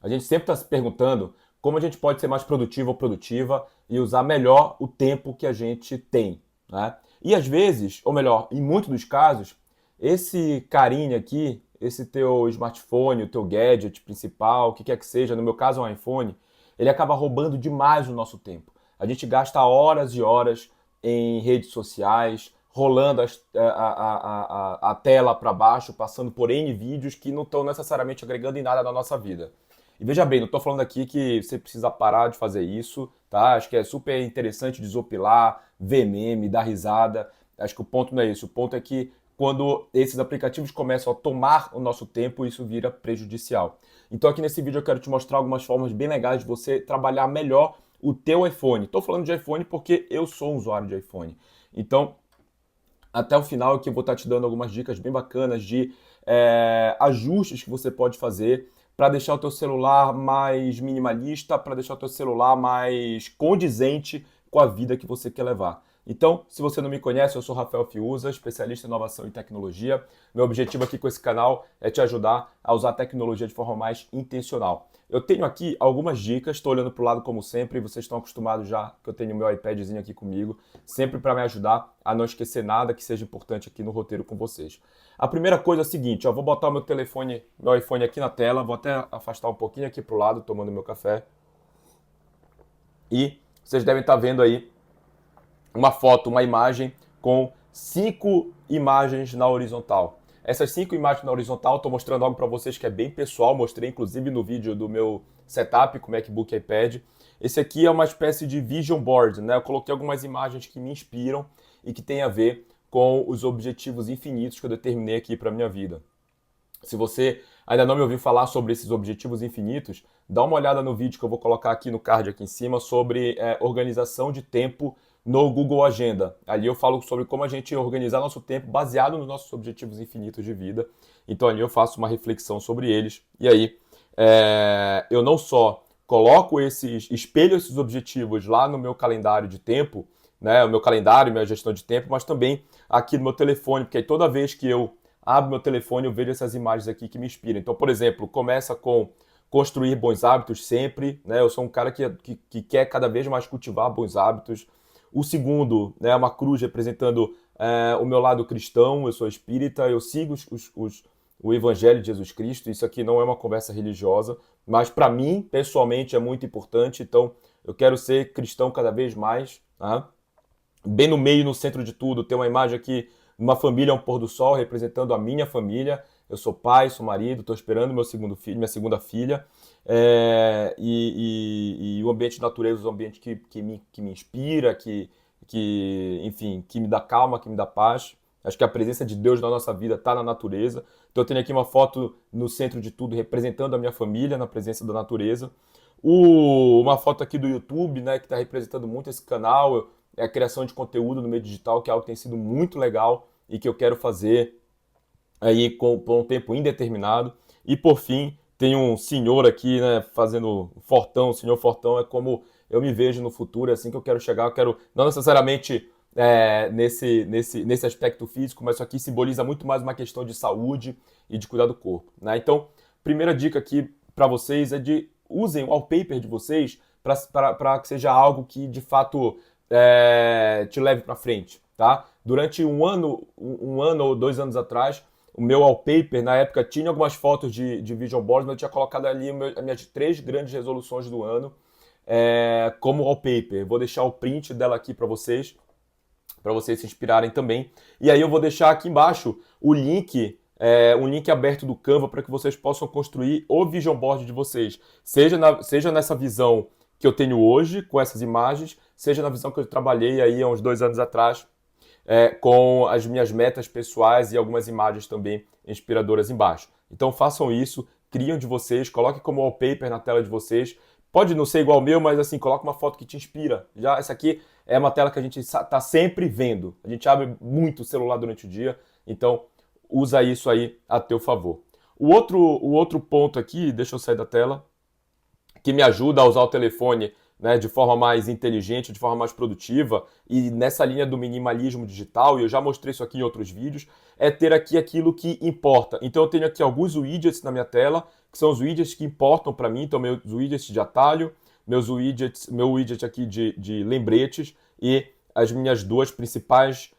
A gente sempre está se perguntando como a gente pode ser mais produtivo ou produtiva e usar melhor o tempo que a gente tem, né? E às vezes, ou melhor, em muitos dos casos, esse carinha aqui, esse teu smartphone, o teu gadget principal, o que quer que seja, no meu caso é um iPhone, ele acaba roubando demais o nosso tempo. A gente gasta horas e horas em redes sociais, rolando a tela para baixo, passando por N vídeos que não estão necessariamente agregando em nada na nossa vida. E veja bem, não estou falando aqui que você precisa parar de fazer isso, tá? Acho que é super interessante desopilar, ver meme, dar risada. Acho que o ponto não é isso. O ponto é que quando esses aplicativos começam a tomar o nosso tempo, isso vira prejudicial. Então aqui nesse vídeo eu quero te mostrar algumas formas bem legais de você trabalhar melhor o teu iPhone. Estou falando de iPhone porque eu sou um usuário de iPhone. Então, até o final aqui eu vou estar te dando algumas dicas bem bacanas de ajustes que você pode fazer para deixar o teu celular mais minimalista, para deixar o teu celular mais condizente com a vida que você quer levar. Então, se você não me conhece, eu sou Rafael Fiuza, especialista em inovação e tecnologia. Meu objetivo aqui com esse canal é te ajudar a usar a tecnologia de forma mais intencional. Eu tenho aqui algumas dicas, estou olhando para o lado como sempre, vocês estão acostumados já que eu tenho o meu iPadzinho aqui comigo, sempre para me ajudar a não esquecer nada que seja importante aqui no roteiro com vocês. A primeira coisa é a seguinte, vou botar o meu telefone, meu iPhone aqui na tela, vou até afastar um pouquinho aqui para o lado, tomando meu café. E vocês devem estar vendo aí uma foto, uma imagem com 5 imagens na horizontal. Essas 5 imagens na horizontal, estou mostrando algo para vocês que é bem pessoal, mostrei inclusive no vídeo do meu setup com MacBook e iPad. Esse aqui é uma espécie de vision board, né? Eu coloquei algumas imagens que me inspiram e que tem a ver com os objetivos infinitos que eu determinei aqui para a minha vida. Se você ainda não me ouviu falar sobre esses objetivos infinitos, dá uma olhada no vídeo que eu vou colocar aqui no card aqui em cima sobre organização de tempo no Google Agenda. Ali eu falo sobre como a gente organizar nosso tempo baseado nos nossos objetivos infinitos de vida. Então ali eu faço uma reflexão sobre eles. E aí eu não só coloco espelho esses objetivos lá no meu calendário de tempo, né, o meu calendário, minha gestão de tempo, mas também aqui no meu telefone, porque aí toda vez que eu abro meu telefone, eu vejo essas imagens aqui que me inspiram. Então, por exemplo, começa com construir bons hábitos sempre, né? Eu sou um cara que quer cada vez mais cultivar bons hábitos. O segundo, né, é uma cruz representando o meu lado cristão, eu sou espírita, eu sigo o Evangelho de Jesus Cristo. Isso aqui não é uma conversa religiosa, mas para mim, pessoalmente, é muito importante. Então, eu quero ser cristão cada vez mais, tá? Bem no meio, no centro de tudo, tem uma imagem aqui de uma família ao pôr do sol, representando a minha família. Eu sou pai, sou marido, estou esperando meu segundo filho, minha segunda filha. E o ambiente de natureza é um ambiente que me inspira, enfim, que me dá calma, que me dá paz. Acho que a presença de Deus na nossa vida está na natureza. Então eu tenho aqui uma foto no centro de tudo, representando a minha família, na presença da natureza. Uma foto aqui do YouTube, né, que está representando muito esse canal, é a criação de conteúdo no meio digital, que é algo que tem sido muito legal e que eu quero fazer aí por um tempo indeterminado. E por fim, tem um senhor aqui, né, fazendo fortão. O senhor fortão é como eu me vejo no futuro, é assim que eu quero chegar. Eu quero, não necessariamente nesse aspecto físico, mas isso aqui simboliza muito mais uma questão de saúde e de cuidar do corpo, né? Então, primeira dica aqui para vocês é de usem o wallpaper de vocês para que seja algo que de fato te leve para frente, tá? Durante um ano ou 2 anos atrás, o meu wallpaper, na época, tinha algumas fotos de vision boards, mas eu tinha colocado ali as minhas 3 grandes resoluções do ano como wallpaper. Vou deixar o print dela aqui para vocês se inspirarem também. E aí eu vou deixar aqui embaixo o link, um link aberto do Canva para que vocês possam construir o vision board de vocês. Seja nessa visão que eu tenho hoje, com essas imagens, seja na visão que eu trabalhei aí há uns 2 anos atrás, com as minhas metas pessoais e algumas imagens também inspiradoras embaixo. Então façam isso, criam de vocês, coloquem como wallpaper na tela de vocês. Pode não ser igual ao meu, mas assim, coloque uma foto que te inspira. Já essa aqui é uma tela que a gente está sempre vendo. A gente abre muito o celular durante o dia, então usa isso aí a teu favor. O outro ponto aqui, deixa eu sair da tela, que me ajuda a usar o telefone né, de forma mais inteligente, de forma mais produtiva, e nessa linha do minimalismo digital, e eu já mostrei isso aqui em outros vídeos, é ter aqui aquilo que importa. Então eu tenho aqui alguns widgets na minha tela, que são os widgets que importam para mim, então meus widgets de atalho, meu widget aqui de lembretes e as minhas duas principais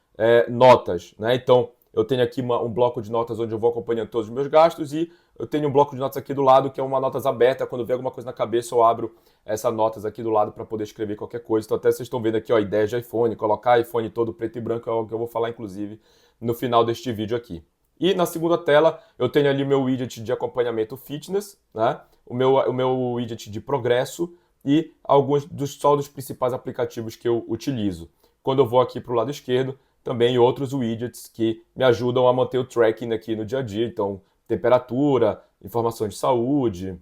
notas, né? Então eu tenho aqui um bloco de notas onde eu vou acompanhando todos os meus gastos e eu tenho um bloco de notas aqui do lado que é uma notas aberta. Quando vier alguma coisa na cabeça, eu abro essas notas aqui do lado para poder escrever qualquer coisa. Então até vocês estão vendo aqui, ó, ideias de iPhone, colocar iPhone todo preto e branco é algo que eu vou falar, inclusive, no final deste vídeo aqui. E na segunda tela, eu tenho ali o meu widget de acompanhamento fitness, né? O meu widget de progresso e alguns só dos principais aplicativos que eu utilizo. Quando eu vou aqui para o lado esquerdo, também outros widgets que me ajudam a manter o tracking aqui no dia a dia. Então, temperatura, informações de saúde,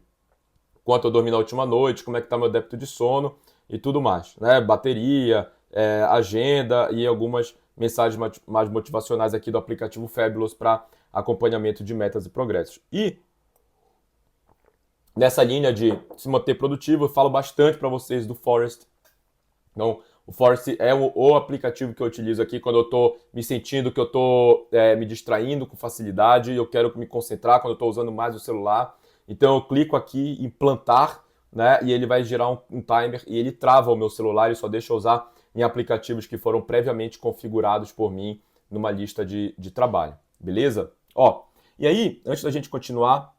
quanto eu dormi na última noite, como é que está meu débito de sono e tudo mais, né? Bateria, agenda e algumas mensagens mais motivacionais aqui do aplicativo Fabulous para acompanhamento de metas e progressos. E nessa linha de se manter produtivo, eu falo bastante para vocês do Forest. Então, o Forest é o aplicativo que eu utilizo aqui quando eu estou me sentindo que eu estou me distraindo com facilidade e eu quero me concentrar quando eu estou usando mais o celular. Então eu clico aqui em plantar, né, e ele vai gerar um timer e ele trava o meu celular e só deixa eu usar em aplicativos que foram previamente configurados por mim numa lista de trabalho. Beleza? Ó, e aí, antes da gente continuar,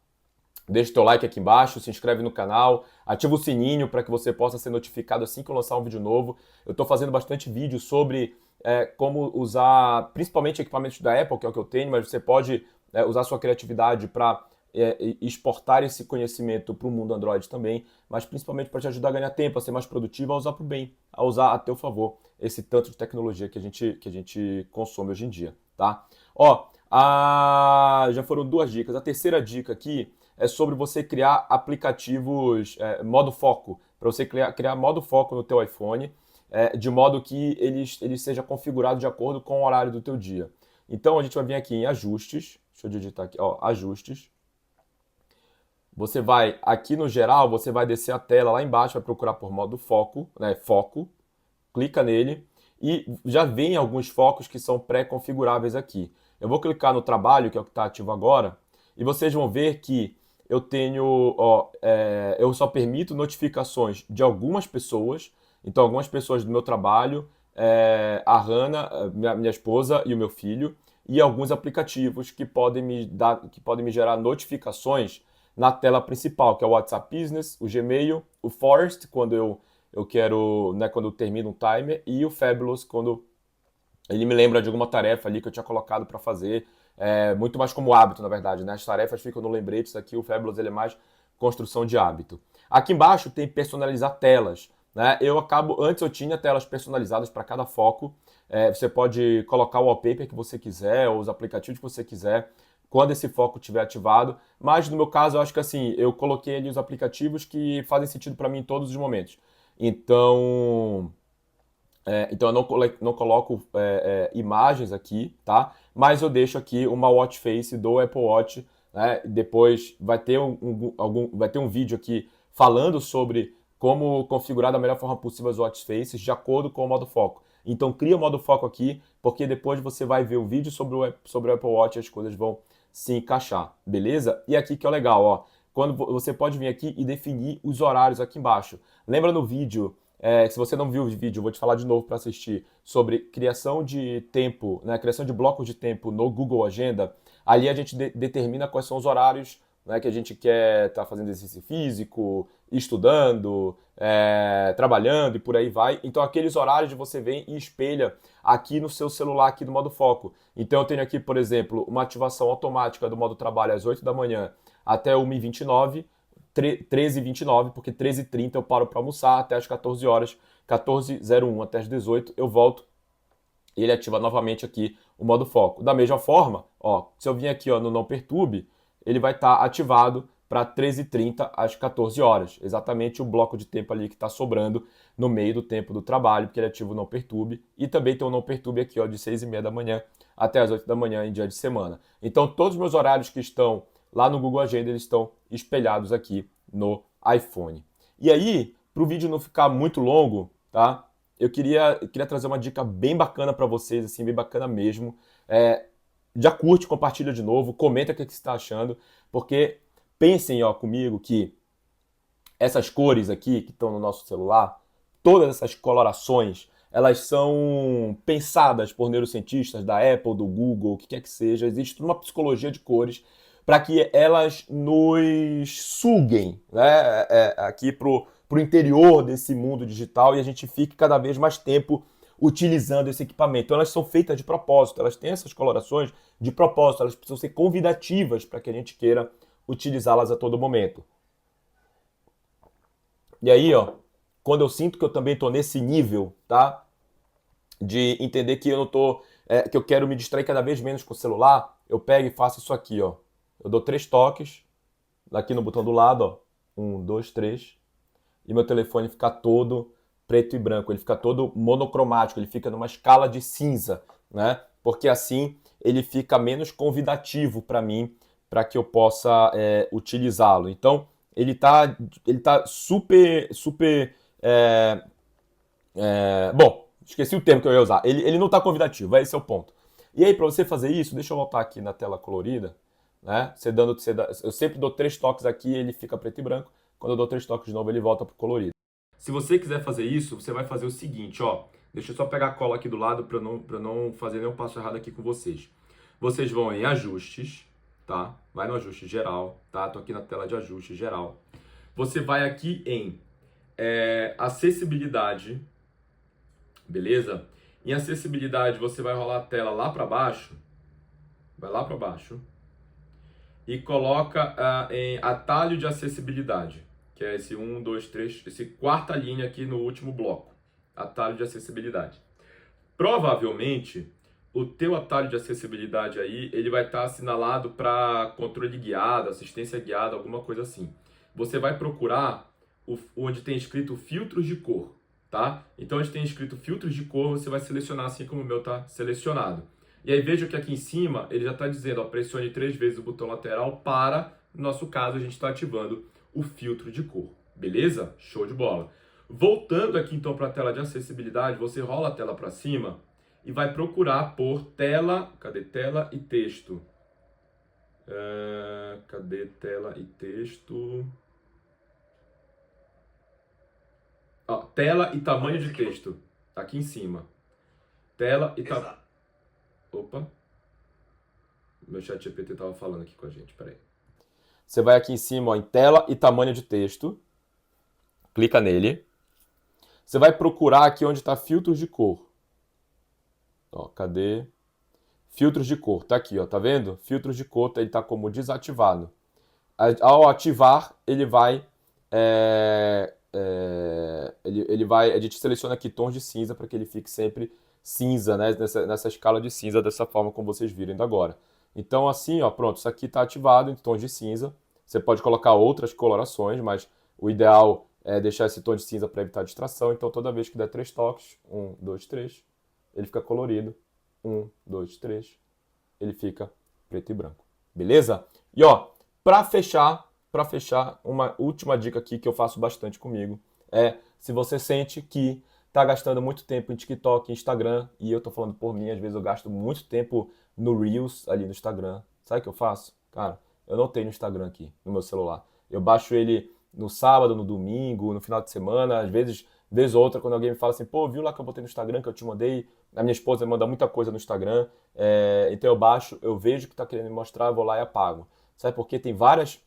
deixa o teu like aqui embaixo, se inscreve no canal, ativa o sininho para que você possa ser notificado assim que eu lançar um vídeo novo. Eu estou fazendo bastante vídeo sobre como usar, principalmente equipamentos da Apple, que é o que eu tenho, mas você pode usar sua criatividade para exportar esse conhecimento para o mundo Android também, mas principalmente para te ajudar a ganhar tempo, a ser mais produtivo, a usar para o bem, a usar a teu favor esse tanto de tecnologia que a gente consome hoje em dia, tá? Ó, já foram duas dicas. A terceira dica aqui é sobre você criar aplicativos modo foco, para você criar modo foco no teu iPhone, de modo que ele seja configurado de acordo com o horário do teu dia. Então a gente vai vir aqui em ajustes, deixa eu digitar aqui, ó, ajustes. Você vai, aqui no geral, você vai descer a tela lá embaixo, vai procurar por modo foco, né, foco, clica nele e já vem alguns focos que são pré-configuráveis aqui. Eu vou clicar no trabalho, que é o que está ativo agora, e vocês vão ver que eu tenho, ó, eu só permito notificações de algumas pessoas, então algumas pessoas do meu trabalho, a Hannah, minha esposa e o meu filho, e alguns aplicativos que podem me gerar notificações na tela principal, que é o WhatsApp Business, o Gmail, o Forest, quando eu quero, né, quando eu termino um timer, e o Fabulous, quando ele me lembra de alguma tarefa ali que eu tinha colocado para fazer, muito mais como hábito, na verdade, né? As tarefas ficam no lembretes aqui, o Fabulous ele é mais construção de hábito. Aqui embaixo tem personalizar telas, né? Antes eu tinha telas personalizadas para cada foco, você pode colocar o wallpaper que você quiser, ou os aplicativos que você quiser, quando esse foco estiver ativado, mas no meu caso eu acho que assim, eu coloquei ali os aplicativos que fazem sentido para mim em todos os momentos. Então eu não coloco imagens aqui, tá? Mas eu deixo aqui uma watch face do Apple Watch, né? Depois vai ter vai ter um vídeo aqui falando sobre como configurar da melhor forma possível as watch faces de acordo com o modo foco. Então cria o modo foco aqui, porque depois você vai ver o vídeo sobre o Apple Watch e as coisas vão se encaixar, beleza? E aqui que é o legal, ó. Quando você pode vir aqui e definir os horários aqui embaixo. Lembra no vídeo, se você não viu o vídeo, eu vou te falar de novo para assistir, sobre criação de tempo, né, criação de blocos de tempo no Google Agenda. Ali a gente determina quais são os horários, né, que a gente quer estar fazendo exercício físico, estudando, trabalhando e por aí vai. Então aqueles horários você vem e espelha aqui no seu celular, aqui do modo foco. Então eu tenho aqui, por exemplo, uma ativação automática do modo trabalho às 8 da manhã até 1h29, 13h29, porque 13h30 eu paro para almoçar até as 14 horas, 14h01 até as 18 eu volto e ele ativa novamente aqui o modo foco. Da mesma forma, ó, se eu vir aqui ó, no Não Perturbe, ele vai estar ativado para 13h30 às 14 horas, exatamente o bloco de tempo ali que está sobrando no meio do tempo do trabalho, porque ele ativa o Não Perturbe, e também tem o Não Perturbe aqui ó, de 6h30 da manhã até as 8 da manhã em dia de semana. Então todos os meus horários que estão lá no Google Agenda, eles estão espelhados aqui no iPhone. E aí, para o vídeo não ficar muito longo, tá? Eu queria trazer uma dica bem bacana para vocês, assim, bem bacana mesmo. Já curte, compartilha de novo, comenta o que você está achando, porque pensem, ó, comigo que essas cores aqui que estão no nosso celular, todas essas colorações, elas são pensadas por neurocientistas da Apple, do Google, o que quer que seja. Existe uma psicologia de cores para que elas nos suguem, né, aqui pro interior desse mundo digital e a gente fique cada vez mais tempo utilizando esse equipamento. Então elas são feitas de propósito, elas têm essas colorações de propósito, elas precisam ser convidativas para que a gente queira utilizá-las a todo momento. E aí, ó, quando eu sinto que eu também tô nesse nível, tá? De entender que eu não tô, que eu quero me distrair cada vez menos com o celular, eu pego e faço isso aqui, ó. Eu dou 3 toques, aqui no botão do lado, ó. 1, 2, 3. E meu telefone fica todo preto e branco, ele fica todo monocromático, ele fica numa escala de cinza, né? Porque assim ele fica menos convidativo para mim, para que eu possa utilizá-lo. Então, ele tá super. Bom, esqueci o termo que eu ia usar. Ele não está convidativo, esse é o ponto. E aí, para você fazer isso, deixa eu voltar aqui na tela colorida, né? Eu sempre dou 3 toques aqui, ele fica preto e branco. Quando eu dou 3 toques de novo, ele volta pro colorido. Se você quiser fazer isso, você vai fazer o seguinte, ó. Deixa eu só pegar a cola aqui do lado para não fazer nenhum passo errado aqui com vocês. Vocês vão em ajustes, tá? Vai no ajuste geral, tá? Tô aqui na tela de ajuste geral. Você vai aqui em acessibilidade, beleza? Em acessibilidade você vai rolar a tela lá para baixo, vai lá para baixo e coloca em atalho de acessibilidade, que é esse 1, 2, 3, esse quarta linha aqui no último bloco, atalho de acessibilidade. Provavelmente o teu atalho de acessibilidade aí, ele vai estar assinalado para controle guiado, assistência guiada, alguma coisa assim. Você vai procurar onde tem escrito filtros de cor, tá? Então, onde tem escrito filtros de cor, você vai selecionar assim como o meu está selecionado. E aí veja que aqui em cima ele já está dizendo, ó, pressione 3 vezes o botão lateral para, no nosso caso, a gente está ativando o filtro de cor. Beleza? Show de bola. Voltando aqui então para a tela de acessibilidade, você rola a tela para cima e vai procurar por tela, cadê tela e texto? Cadê tela e texto? Ó, tela e tamanho de texto. Tá aqui em cima. Tela e tamanho. Opa. Meu chat GPT tava falando aqui com a gente, peraí. Você vai aqui em cima, ó, em tela e tamanho de texto. Clica nele. Você vai procurar aqui onde está filtros de cor. Ó, cadê? Filtros de cor, tá aqui, ó, tá vendo? Filtros de cor, ele tá como desativado. Ao ativar, ele vai, a gente seleciona aqui tons de cinza para que ele fique sempre cinza, né? Nessa escala de cinza, dessa forma como vocês viram agora. Então assim, ó, pronto, isso aqui está ativado em tons de cinza. Você pode colocar outras colorações, mas o ideal é deixar esse tom de cinza para evitar distração. Então toda vez que der 3 toques, 1, 2, 3, ele fica colorido. 1, 2, 3, ele fica preto e branco. Beleza? E ó, para fechar, uma última dica aqui que eu faço bastante comigo é se você sente que tá gastando muito tempo em TikTok, Instagram, e eu tô falando por mim, às vezes eu gasto muito tempo no Reels ali no Instagram. Sabe o que eu faço? Cara, eu não tenho Instagram aqui no meu celular. Eu baixo ele no sábado, no domingo, no final de semana, às vezes, vez ou outra, quando alguém me fala assim, pô, viu lá que eu botei no Instagram, que eu te mandei. A minha esposa me manda muita coisa no Instagram, então eu baixo, eu vejo o que tá querendo me mostrar, eu vou lá e apago. Sabe por quê? Tem várias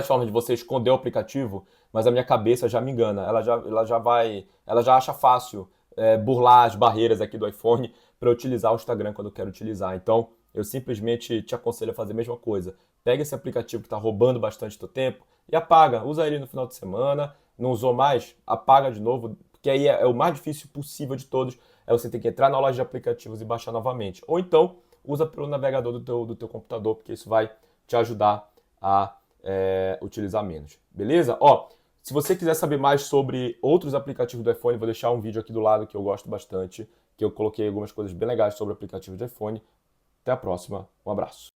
formas de você esconder o aplicativo, mas a minha cabeça já me engana. Ela já acha fácil burlar as barreiras aqui do iPhone para utilizar o Instagram quando eu quero utilizar. Então, eu simplesmente te aconselho a fazer a mesma coisa. Pega esse aplicativo que está roubando bastante teu tempo e apaga. Usa ele no final de semana. Não usou mais? Apaga de novo, porque aí é o mais difícil possível de todos. É você ter que entrar na loja de aplicativos e baixar novamente. Ou então, usa pelo navegador do teu computador, porque isso vai te ajudar a utilizar menos. Beleza? Ó, se você quiser saber mais sobre outros aplicativos do iPhone, vou deixar um vídeo aqui do lado que eu gosto bastante, que eu coloquei algumas coisas bem legais sobre o aplicativo de iPhone. Até a próxima. Um abraço.